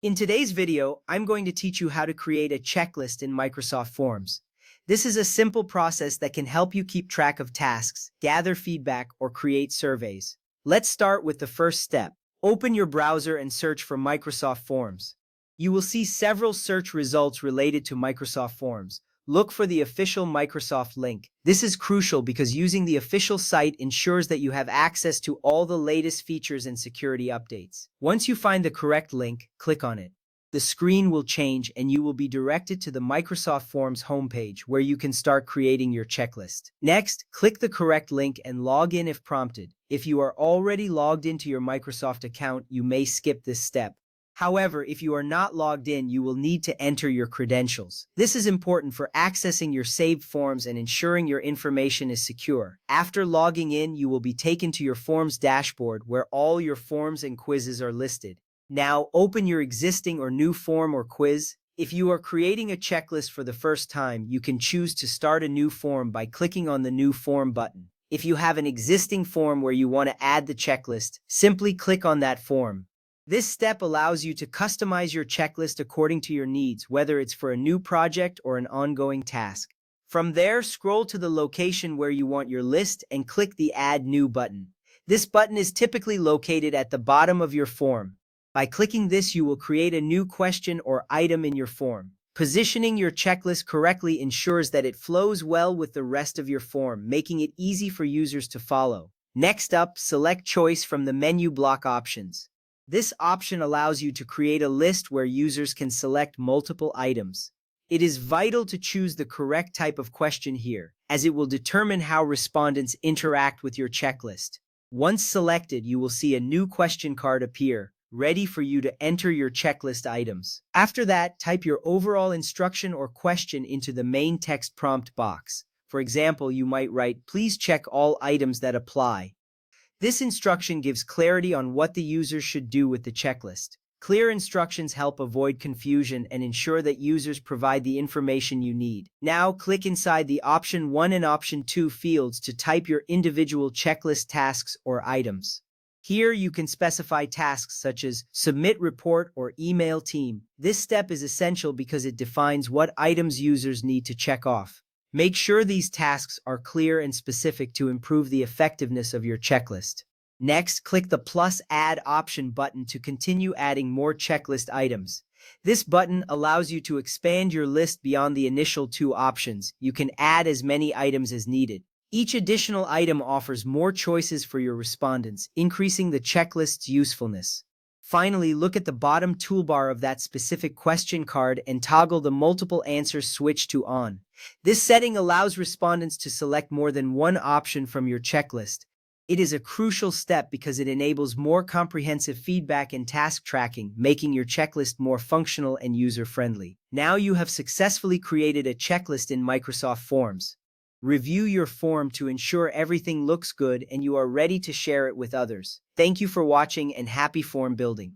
In today's video, I'm going to teach you how to create a checklist in Microsoft Forms. This is a simple process that can help you keep track of tasks, gather feedback, or create surveys. Let's start with the first step. Open your browser and search for Microsoft Forms. You will see several search results related to Microsoft Forms. Look for the official Microsoft link. This is crucial because using the official site ensures that you have access to all the latest features and security updates. Once you find the correct link, click on it. The screen will change and you will be directed to the Microsoft Forms homepage where you can start creating your checklist. Next, click the correct link and log in if prompted. If you are already logged into your Microsoft account, you may skip this step. However, if you are not logged in, you will need to enter your credentials. This is important for accessing your saved forms and ensuring your information is secure. After logging in, you will be taken to your Forms dashboard where all your forms and quizzes are listed. Now, open your existing or new form or quiz. If you are creating a checklist for the first time, you can choose to start a new form by clicking on the New Form button. If you have an existing form where you want to add the checklist, simply click on that form. This step allows you to customize your checklist according to your needs, whether it's for a new project or an ongoing task. From there, scroll to the location where you want your list and click the Add New button. This button is typically located at the bottom of your form. By clicking this, you will create a new question or item in your form. Positioning your checklist correctly ensures that it flows well with the rest of your form, making it easy for users to follow. Next up, select Choice from the menu block options. This option allows you to create a list where users can select multiple items. It is vital to choose the correct type of question here, as it will determine how respondents interact with your checklist. Once selected, you will see a new question card appear, ready for you to enter your checklist items. After that, type your overall instruction or question into the main text prompt box. For example, you might write, "Please check all items that apply." This instruction gives clarity on what the user should do with the checklist. Clear instructions help avoid confusion and ensure that users provide the information you need. Now, click inside the Option 1 and Option 2 fields to type your individual checklist tasks or items. Here, you can specify tasks such as Submit Report or Email Team. This step is essential because it defines what items users need to check off. Make sure these tasks are clear and specific to improve the effectiveness of your checklist. Next, click the plus Add option button to continue adding more checklist items. This button allows you to expand your list beyond the initial two options. You can add as many items as needed. Each additional item offers more choices for your respondents, increasing the checklist's usefulness. Finally, look at the bottom toolbar of that specific question card and toggle the multiple answers switch to on. This setting allows respondents to select more than one option from your checklist. It is a crucial step because it enables more comprehensive feedback and task tracking, making your checklist more functional and user-friendly. Now you have successfully created a checklist in Microsoft Forms. Review your form to ensure everything looks good and you are ready to share it with others. Thank you for watching and happy form building.